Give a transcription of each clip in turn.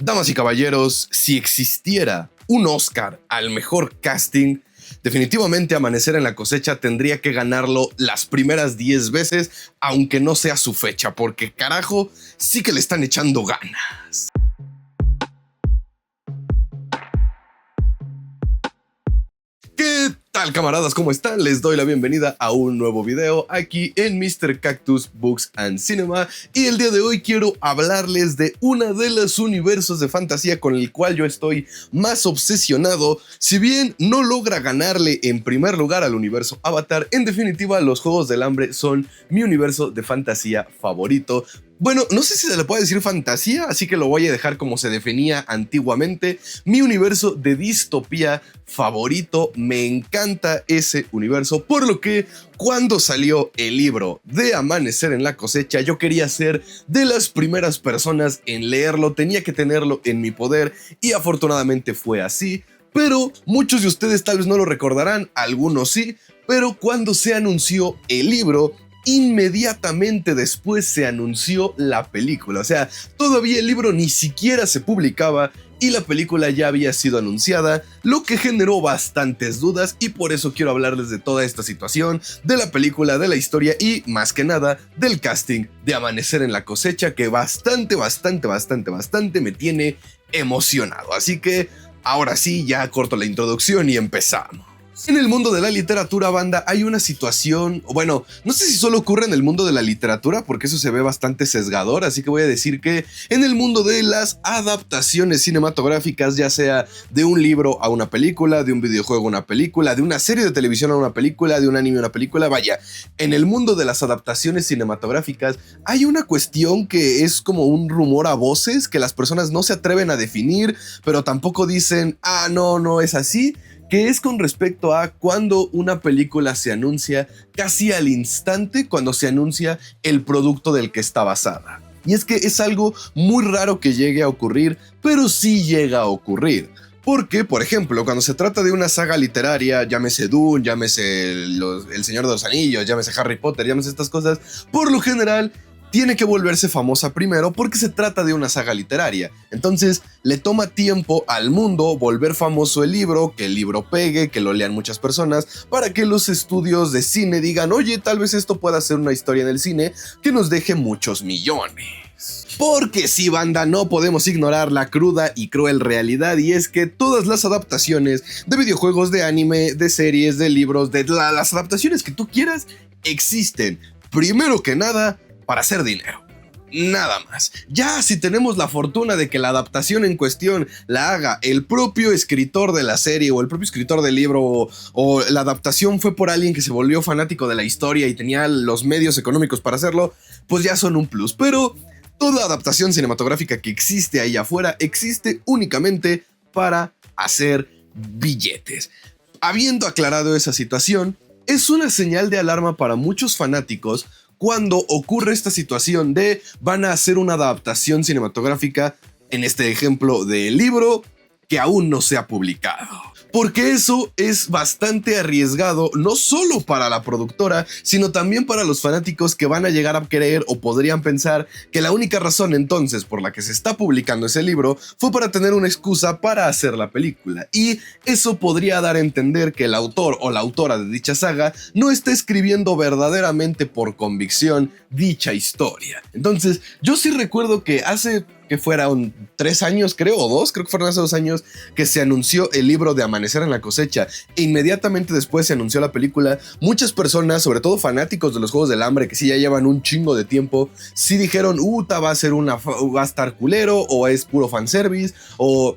Damas y caballeros, si existiera un Oscar al mejor casting, definitivamente Amanecer en la Cosecha tendría que ganarlo las primeras 10 veces, aunque no sea su fecha, porque carajo, sí que le están echando ganas. ¿Qué tal, camaradas? ¿Cómo están? Les doy la bienvenida a un nuevo video aquí en Mr. Cactus Books and Cinema, y el día de hoy quiero hablarles de uno de los universos de fantasía con el cual yo estoy más obsesionado. Si bien no logra ganarle en primer lugar al universo Avatar, en definitiva los Juegos del Hambre son mi universo de fantasía favorito. Bueno, no sé si se le puede decir fantasía, así que lo voy a dejar como se definía antiguamente. Mi universo de distopía favorito, me encanta ese universo, por lo que cuando salió el libro de Amanecer en la Cosecha, yo quería ser de las primeras personas en leerlo, tenía que tenerlo en mi poder y afortunadamente fue así. Pero muchos de ustedes tal vez no lo recordarán, algunos sí, pero cuando se anunció el libro, inmediatamente después se anunció la película. O sea, todavía el libro ni siquiera se publicaba y la película ya había sido anunciada, lo que generó bastantes dudas, y por eso quiero hablarles de toda esta situación, de la película, de la historia y, más que nada, del casting de Amanecer en la Cosecha, que bastante me tiene emocionado. Así que, ahora sí, ya corto la introducción y empezamos. En el mundo de la literatura, banda, hay una situación, bueno, no sé si solo ocurre en el mundo de la literatura, porque eso se ve bastante sesgador, así que voy a decir que en el mundo de las adaptaciones cinematográficas, ya sea de un libro a una película, de un videojuego a una película, de una serie de televisión a una película, de un anime a una película, vaya, en el mundo de las adaptaciones cinematográficas hay una cuestión que es como un rumor a voces, que las personas no se atreven a definir, pero tampoco dicen, no es así, que es con respecto a cuando una película se anuncia casi al instante cuando se anuncia el producto del que está basada. Y es que es algo muy raro que llegue a ocurrir, pero sí llega a ocurrir. Porque, por ejemplo, cuando se trata de una saga literaria, llámese Dune, llámese El Señor de los Anillos, llámese Harry Potter, llámese estas cosas, por lo general tiene que volverse famosa primero porque se trata de una saga literaria. Entonces le toma tiempo al mundo volver famoso el libro, que el libro pegue, que lo lean muchas personas, para que los estudios de cine digan, oye, tal vez esto pueda ser una historia en el cine que nos deje muchos millones. Porque sí, banda, no podemos ignorar la cruda y cruel realidad, y es que todas las adaptaciones de videojuegos, de anime, de series, de libros, de las adaptaciones que tú quieras, existen, primero que nada, para hacer dinero. Nada más. Ya si tenemos la fortuna de que la adaptación en cuestión la haga el propio escritor de la serie o el propio escritor del libro, o la adaptación fue por alguien que se volvió fanático de la historia y tenía los medios económicos para hacerlo, pues ya son un plus. Pero toda adaptación cinematográfica que existe ahí afuera existe únicamente para hacer billetes. Habiendo aclarado esa situación, es una señal de alarma para muchos fanáticos cuando ocurre esta situación de van a hacer una adaptación cinematográfica, en este ejemplo del libro, que aún no se ha publicado. Porque eso es bastante arriesgado, no solo para la productora, sino también para los fanáticos que van a llegar a creer o podrían pensar que la única razón entonces por la que se está publicando ese libro fue para tener una excusa para hacer la película. Y eso podría dar a entender que el autor o la autora de dicha saga no está escribiendo verdaderamente por convicción dicha historia. Entonces, yo sí recuerdo que hace que fueron 3 años, creo que fueron hace 2 años, que se anunció el libro de Amanecer en la Cosecha, e inmediatamente después se anunció la película. Muchas personas, sobre todo fanáticos de los Juegos del Hambre, que sí ya llevan un chingo de tiempo, sí dijeron, va a estar culero, o es puro fanservice, o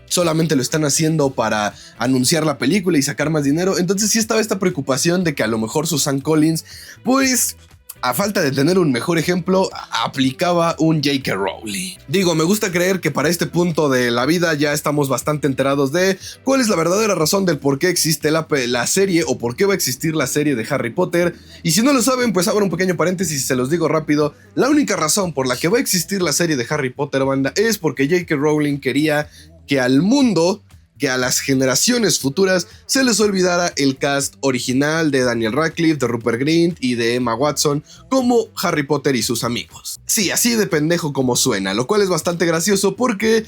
solamente lo están haciendo para anunciar la película y sacar más dinero. Entonces sí estaba esta preocupación de que a lo mejor Susan Collins, pues, a falta de tener un mejor ejemplo, aplicaba un J.K. Rowling. Digo, me gusta creer que para este punto de la vida ya estamos bastante enterados de cuál es la verdadera razón del por qué existe la serie, o por qué va a existir la serie de Harry Potter. Y si no lo saben, pues abro un pequeño paréntesis y se los digo rápido. La única razón por la que va a existir la serie de Harry Potter, banda, es porque J.K. Rowling quería que al mundo que a las generaciones futuras se les olvidara el cast original de Daniel Radcliffe, de Rupert Grint y de Emma Watson como Harry Potter y sus amigos. Sí, así de pendejo como suena, lo cual es bastante gracioso porque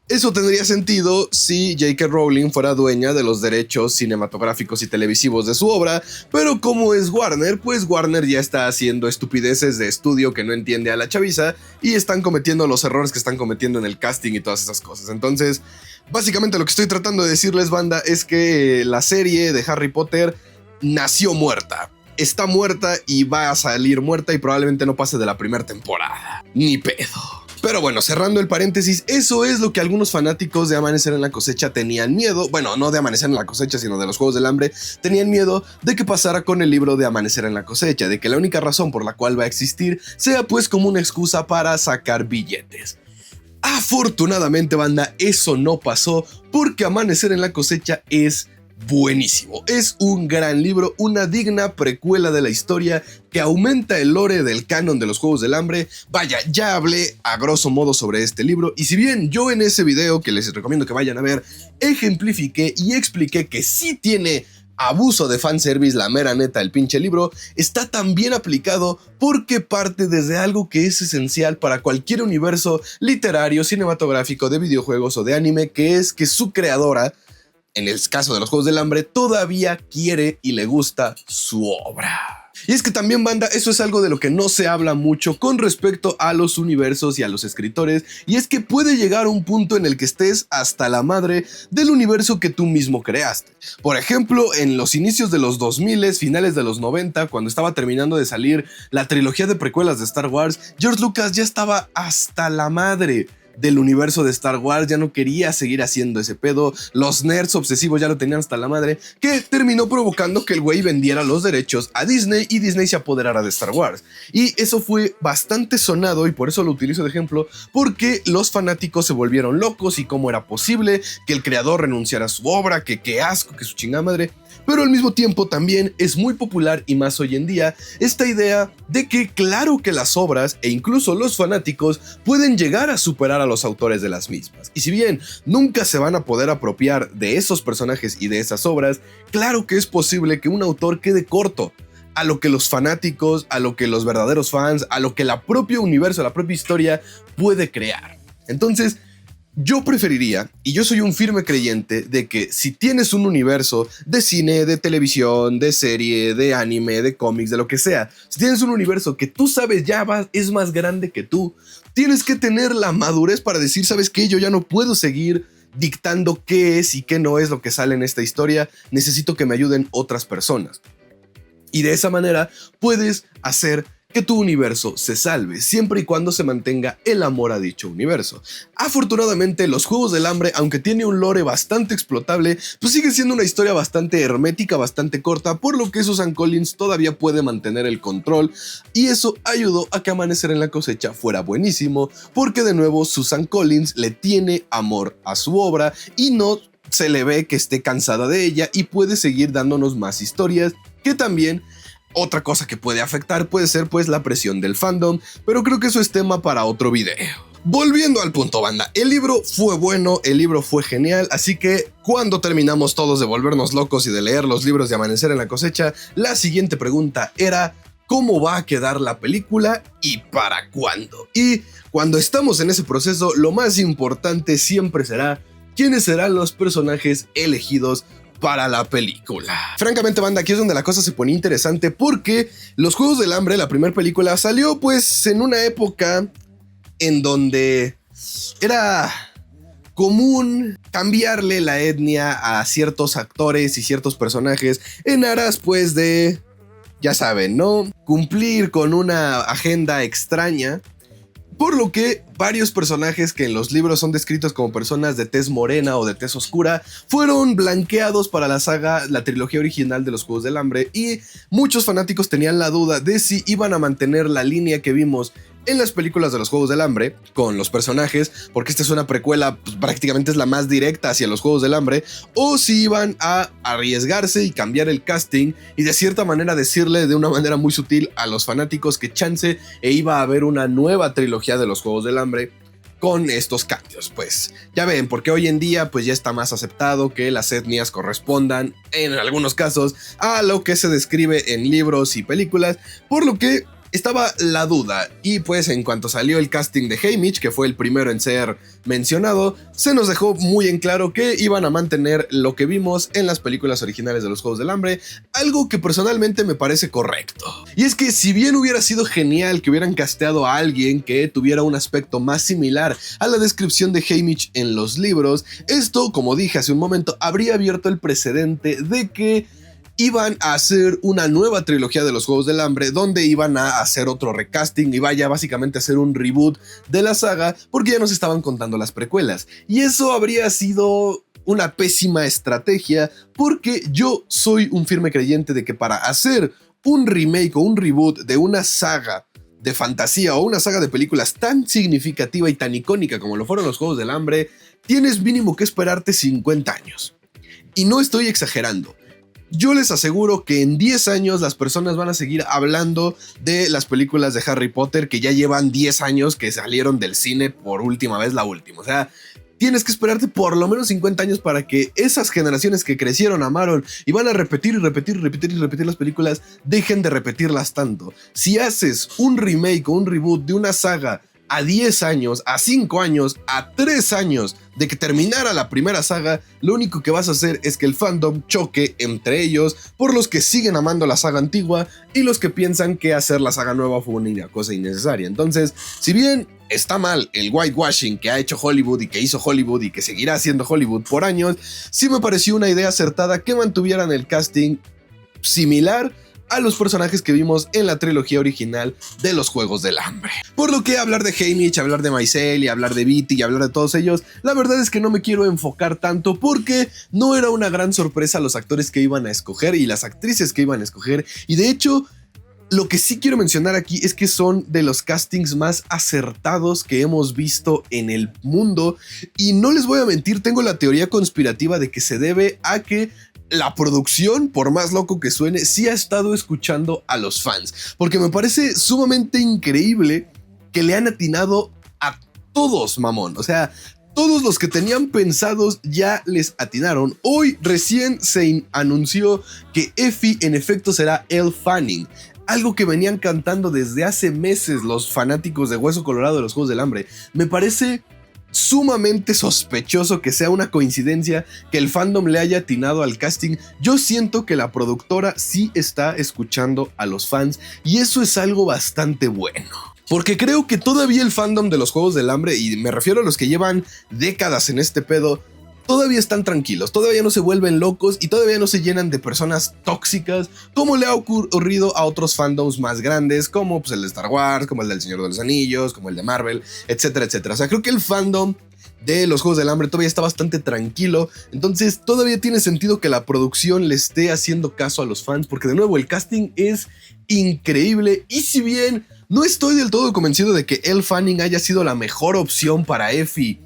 eso tendría sentido si J.K. Rowling fuera dueña de los derechos cinematográficos y televisivos de su obra, pero como es Warner, pues Warner ya está haciendo estupideces de estudio que no entiende a la chaviza y están cometiendo los errores que están cometiendo en el casting y todas esas cosas. Entonces, básicamente lo que estoy tratando de decirles, banda, es que la serie de Harry Potter nació muerta. Está muerta y va a salir muerta y probablemente no pase de la primera temporada. Ni pedo. Pero bueno, cerrando el paréntesis, eso es lo que algunos fanáticos de Amanecer en la Cosecha tenían miedo, bueno, no de Amanecer en la Cosecha, sino de los Juegos del Hambre, tenían miedo de que pasara con el libro de Amanecer en la Cosecha, de que la única razón por la cual va a existir sea pues como una excusa para sacar billetes. Afortunadamente, banda, eso no pasó porque Amanecer en la Cosecha es buenísimo. Es un gran libro, una digna precuela de la historia que aumenta el lore del canon de los Juegos del Hambre. Vaya, ya hablé a grosso modo sobre este libro y si bien yo en ese video que les recomiendo que vayan a ver ejemplifiqué y expliqué que sí tiene abuso de fanservice, la mera neta, el pinche libro está tan bien aplicado porque parte desde algo que es esencial para cualquier universo literario, cinematográfico, de videojuegos o de anime, que es que su creadora, en el caso de los Juegos del Hambre, todavía quiere y le gusta su obra. Y es que también, banda, eso es algo de lo que no se habla mucho con respecto a los universos y a los escritores, y es que puede llegar a un punto en el que estés hasta la madre del universo que tú mismo creaste. Por ejemplo, en los inicios de los 2000, finales de los 90, cuando estaba terminando de salir la trilogía de precuelas de Star Wars, George Lucas ya estaba hasta la madre del universo de Star Wars, ya no quería seguir haciendo ese pedo, los nerds obsesivos ya lo tenían hasta la madre, que terminó provocando que el güey vendiera los derechos a Disney y Disney se apoderara de Star Wars. Y eso fue bastante sonado y por eso lo utilizo de ejemplo, porque los fanáticos se volvieron locos y cómo era posible que el creador renunciara a su obra, que qué asco, que su chingada madre. Pero al mismo tiempo también es muy popular y más hoy en día esta idea de que claro que las obras e incluso los fanáticos pueden llegar a superar a los autores de las mismas. Y si bien nunca se van a poder apropiar de esos personajes y de esas obras, claro que es posible que un autor quede corto a lo que los fanáticos, a lo que los verdaderos fans, a lo que la propio universo, la propia historia puede crear. Entonces, yo preferiría, y yo soy un firme creyente, de que si tienes un universo de cine, de televisión, de serie, de anime, de cómics, de lo que sea, si tienes un universo que tú sabes es más grande que tú, tienes que tener la madurez para decir, ¿sabes qué? Yo ya no puedo seguir dictando qué es y qué no es lo que sale en esta historia, necesito que me ayuden otras personas. Y de esa manera puedes hacer que tu universo se salve, siempre y cuando se mantenga el amor a dicho universo. Afortunadamente, los Juegos del Hambre, aunque tiene un lore bastante explotable, pues sigue siendo una historia bastante hermética, bastante corta, por lo que Susan Collins todavía puede mantener el control, y eso ayudó a que Amanecer en la Cosecha fuera buenísimo, porque de nuevo Susan Collins le tiene amor a su obra y no se le ve que esté cansada de ella y puede seguir dándonos más historias que también. Otra cosa que puede afectar puede ser pues la presión del fandom, pero creo que eso es tema para otro video. Volviendo al punto, banda, el libro fue bueno, el libro fue genial, así que cuando terminamos todos de volvernos locos y de leer los libros de Amanecer en la Cosecha, la siguiente pregunta era ¿cómo va a quedar la película y para cuándo? Y cuando estamos en ese proceso, lo más importante siempre será quiénes serán los personajes elegidos para la película. Francamente, banda, aquí es donde la cosa se pone interesante porque Los Juegos del Hambre, la primera película, salió pues en una época en donde era común cambiarle la etnia a ciertos actores y ciertos personajes en aras pues de, ya saben, ¿no? Cumplir con una agenda extraña. Por lo que varios personajes que en los libros son descritos como personas de tez morena o de tez oscura fueron blanqueados para la saga, la trilogía original de los Juegos del Hambre, y muchos fanáticos tenían la duda de si iban a mantener la línea que vimos en las películas de los Juegos del Hambre con los personajes, porque esta es una precuela, pues, prácticamente es la más directa hacia los Juegos del Hambre, o si iban a arriesgarse y cambiar el casting y de cierta manera decirle de una manera muy sutil a los fanáticos que chance iba a haber una nueva trilogía de los Juegos del Hambre con estos cambios. Pues ya ven, porque hoy en día pues ya está más aceptado que las etnias correspondan en algunos casos a lo que se describe en libros y películas, por lo que estaba la duda. Y pues en cuanto salió el casting de Haymitch, que fue el primero en ser mencionado, se nos dejó muy en claro que iban a mantener lo que vimos en las películas originales de los Juegos del Hambre, algo que personalmente me parece correcto. Y es que si bien hubiera sido genial que hubieran casteado a alguien que tuviera un aspecto más similar a la descripción de Haymitch en los libros, esto, como dije hace un momento, habría abierto el precedente de que iban a hacer una nueva trilogía de los Juegos del Hambre, donde iban a hacer otro recasting y vaya básicamente a hacer un reboot de la saga, porque ya nos estaban contando las precuelas. Y eso habría sido una pésima estrategia, porque yo soy un firme creyente de que para hacer un remake o un reboot de una saga de fantasía o una saga de películas tan significativa y tan icónica como lo fueron los Juegos del Hambre, tienes mínimo que esperarte 50 años. Y no estoy exagerando. Yo les aseguro que en 10 años las personas van a seguir hablando de las películas de Harry Potter que ya llevan 10 años que salieron del cine por última vez, la última. O sea, tienes que esperarte por lo menos 50 años para que esas generaciones que crecieron, amaron y van a repetir y repetir y repetir y repetir las películas, dejen de repetirlas tanto. Si haces un remake o un reboot de una saga a 10 años, a 5 años, a 3 años de que terminara la primera saga, lo único que vas a hacer es que el fandom choque entre ellos por los que siguen amando la saga antigua y los que piensan que hacer la saga nueva fue una cosa innecesaria. Entonces, si bien está mal el whitewashing que ha hecho Hollywood y que hizo Hollywood y que seguirá haciendo Hollywood por años, sí me pareció una idea acertada que mantuvieran el casting similar a los personajes que vimos en la trilogía original de los Juegos del Hambre. Por lo que hablar de Haymitch, hablar de Maisel y hablar de Beetee y hablar de todos ellos, la verdad es que no me quiero enfocar tanto porque no era una gran sorpresa los actores que iban a escoger y las actrices que iban a escoger, y de hecho lo que sí quiero mencionar aquí es que son de los castings más acertados que hemos visto en el mundo, y no les voy a mentir, tengo la teoría conspirativa de que se debe a que la producción, por más loco que suene, sí ha estado escuchando a los fans, porque me parece sumamente increíble que le han atinado a todos, mamón. O sea, todos los que tenían pensados ya les atinaron. Hoy recién se anunció que Effie en efecto será Elle Fanning, algo que venían cantando desde hace meses los fanáticos de Hueso Colorado de los Juegos del Hambre. Me parece sumamente sospechoso que sea una coincidencia que el fandom le haya atinado al casting. Yo siento que la productora sí está escuchando a los fans y eso es algo bastante bueno. Porque creo que todavía el fandom de los Juegos del Hambre, y me refiero a los que llevan décadas en este pedo, todavía están tranquilos, todavía no se vuelven locos y todavía no se llenan de personas tóxicas como le ha ocurrido a otros fandoms más grandes, como pues, el de Star Wars, como el del Señor de los Anillos, como el de Marvel, etcétera, etcétera. O sea, creo que el fandom de los Juegos del Hambre todavía está bastante tranquilo, entonces todavía tiene sentido que la producción le esté haciendo caso a los fans, porque de nuevo el casting es increíble, y si bien no estoy del todo convencido de que Elle Fanning haya sido la mejor opción para Effie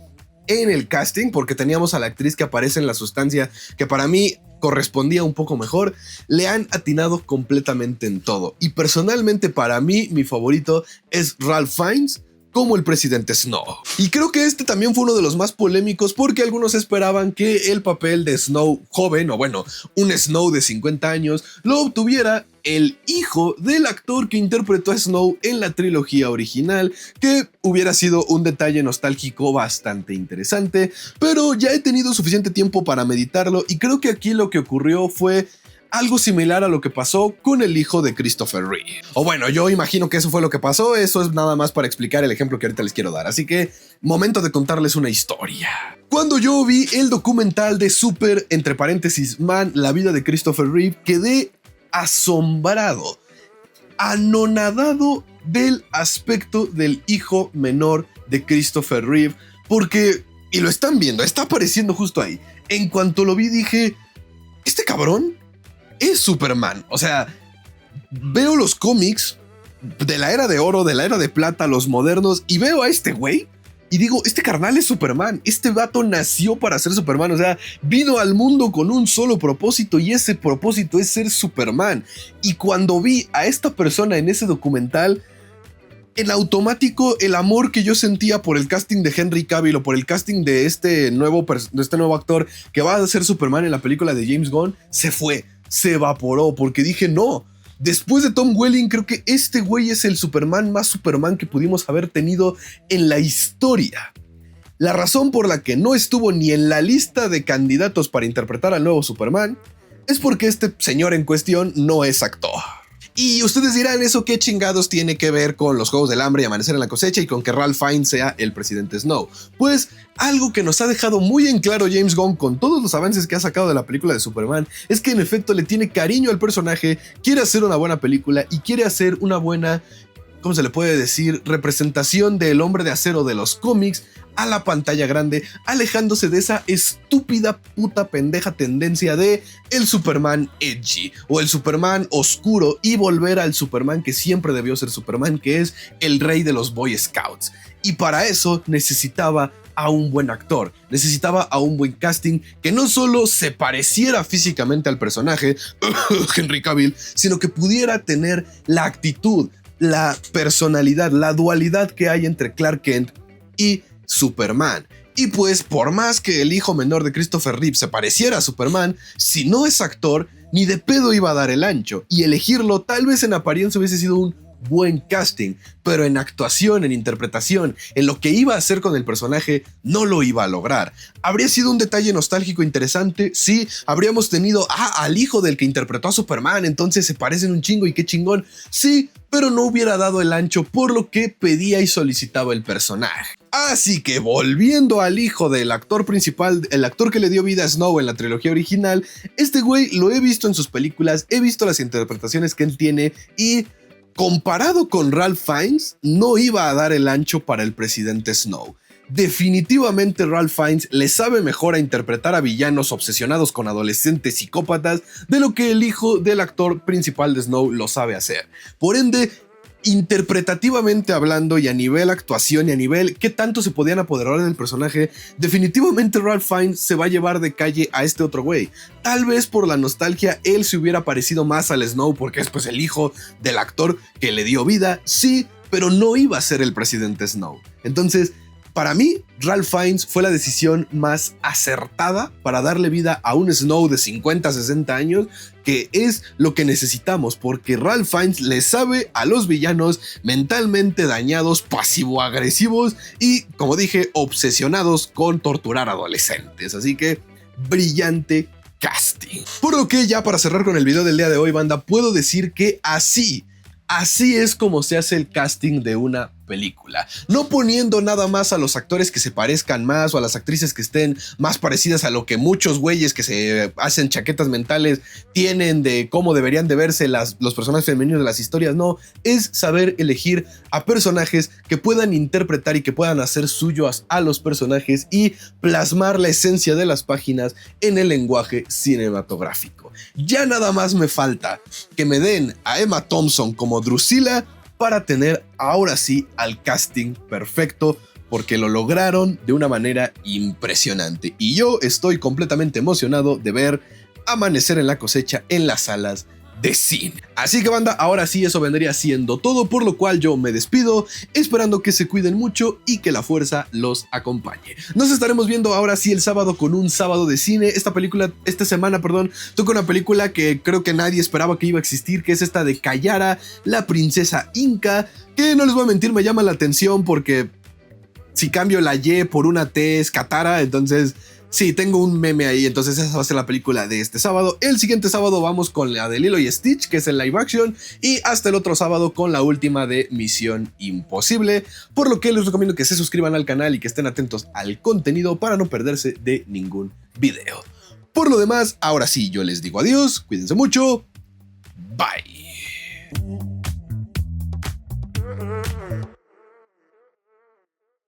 en el casting, porque teníamos a la actriz que aparece en La Sustancia, que para mí correspondía un poco mejor, le han atinado completamente en todo. Y personalmente para mí, mi favorito es Ralph Fiennes como el presidente Snow. Y creo que este también fue uno de los más polémicos, porque algunos esperaban que el papel de Snow joven, o bueno, un Snow de 50 años, lo obtuviera el hijo del actor que interpretó a Snow en la trilogía original, que hubiera sido un detalle nostálgico bastante interesante, pero ya he tenido suficiente tiempo para meditarlo y creo que aquí lo que ocurrió fue algo similar a lo que pasó con el hijo de Christopher Reeve. O bueno, yo imagino que eso fue lo que pasó, eso es nada más para explicar el ejemplo que ahorita les quiero dar, así que momento de contarles una historia. Cuando yo vi el documental de Super, entre paréntesis, Man, la vida de Christopher Reeve, quedé asombrado, anonadado del aspecto del hijo menor de Christopher Reeve, porque, y lo están viendo, está apareciendo justo ahí. En cuanto lo vi dije, este cabrón es Superman. O sea, veo los cómics de la era de oro, de la era de plata, los modernos, y veo a este güey y digo, este carnal es Superman, este vato nació para ser Superman, o sea, vino al mundo con un solo propósito y ese propósito es ser Superman. Y cuando vi a esta persona en ese documental, en automático el amor que yo sentía por el casting de Henry Cavill o por el casting de este nuevo actor que va a ser Superman en la película de James Gunn se fue, se evaporó, porque dije no. Después de Tom Welling, creo que este güey es el Superman más Superman que pudimos haber tenido en la historia. La razón por la que no estuvo ni en la lista de candidatos para interpretar al nuevo Superman es porque este señor en cuestión no es actor. Y ustedes dirán, ¿eso qué chingados tiene que ver con los Juegos del Hambre y Amanecer en la Cosecha y con que Ralph Fiennes sea el presidente Snow? Pues algo que nos ha dejado muy en claro James Gunn con todos los avances que ha sacado de la película de Superman es que en efecto le tiene cariño al personaje, quiere hacer una buena película y quiere hacer una buena, ¿cómo se le puede decir?, representación del Hombre de Acero de los cómics a la pantalla grande, alejándose de esa estúpida puta pendeja tendencia de el Superman edgy o el Superman oscuro y volver al Superman que siempre debió ser Superman, que es el rey de los Boy Scouts. Y para eso necesitaba a un buen actor, necesitaba a un buen casting que no solo se pareciera físicamente al personaje, Henry Cavill, sino que pudiera tener la actitud, la personalidad, la dualidad que hay entre Clark Kent y Superman. Y pues por más que el hijo menor de Christopher Reeve se pareciera a Superman, si no es actor, ni de pedo iba a dar el ancho, y elegirlo tal vez en apariencia hubiese sido un buen casting, pero en actuación, en interpretación, en lo que iba a hacer con el personaje, no lo iba a lograr. ¿Habría sido un detalle nostálgico interesante? Sí. ¿Habríamos tenido al hijo del que interpretó a Superman, entonces se parecen un chingo y qué chingón? Sí, pero no hubiera dado el ancho por lo que pedía y solicitaba el personaje. Así que volviendo al hijo del actor principal, el actor que le dio vida a Snow en la trilogía original, este güey lo he visto en sus películas, he visto las interpretaciones que él tiene y comparado con Ralph Fiennes, no iba a dar el ancho para el presidente Snow. Definitivamente Ralph Fiennes le sabe mejor a interpretar a villanos obsesionados con adolescentes psicópatas de lo que el hijo del actor principal de Snow lo sabe hacer. Por ende, interpretativamente hablando y a nivel actuación y a nivel qué tanto se podían apoderar del personaje, definitivamente Ralph Fiennes se va a llevar de calle a este otro güey. Tal vez por la nostalgia él se hubiera parecido más al Snow porque es pues el hijo del actor que le dio vida, sí, pero no iba a ser el presidente Snow. Entonces, para mí, Ralph Fiennes fue la decisión más acertada para darle vida a un Snow de 50, 60 años, que es lo que necesitamos, porque Ralph Fiennes le sabe a los villanos mentalmente dañados, pasivo-agresivos y, como dije, obsesionados con torturar adolescentes. Así que, brillante casting. Por lo que ya para cerrar con el video del día de hoy, banda, puedo decir que así es como se hace el casting de una película, no poniendo nada más a los actores que se parezcan más o a las actrices que estén más parecidas a lo que muchos güeyes que se hacen chaquetas mentales tienen de cómo deberían de verse los personajes femeninos de las historias. No, es saber elegir a personajes que puedan interpretar y que puedan hacer suyos a los personajes y plasmar la esencia de las páginas en el lenguaje cinematográfico. Ya nada más me falta que me den a Emma Thompson como Drusilla para tener ahora sí al casting perfecto, porque lo lograron de una manera impresionante. Y yo estoy completamente emocionado de ver Amanecer en la Cosecha en las salas de cine. Así que banda, ahora sí eso vendría siendo todo, por lo cual yo me despido, esperando que se cuiden mucho y que la fuerza los acompañe. Nos estaremos viendo ahora sí el sábado con un sábado de cine. Esta semana, toca una película que creo que nadie esperaba que iba a existir, que es esta de Kayara, la princesa inca, que no les voy a mentir, me llama la atención porque si cambio la Y por una T es Katara, entonces sí, tengo un meme ahí, entonces esa va a ser la película de este sábado. El siguiente sábado vamos con la de Lilo y Stitch, que es el live action, y hasta el otro sábado con la última de Misión Imposible, por lo que les recomiendo que se suscriban al canal y que estén atentos al contenido para no perderse de ningún video. Por lo demás, ahora sí, yo les digo adiós, cuídense mucho, bye.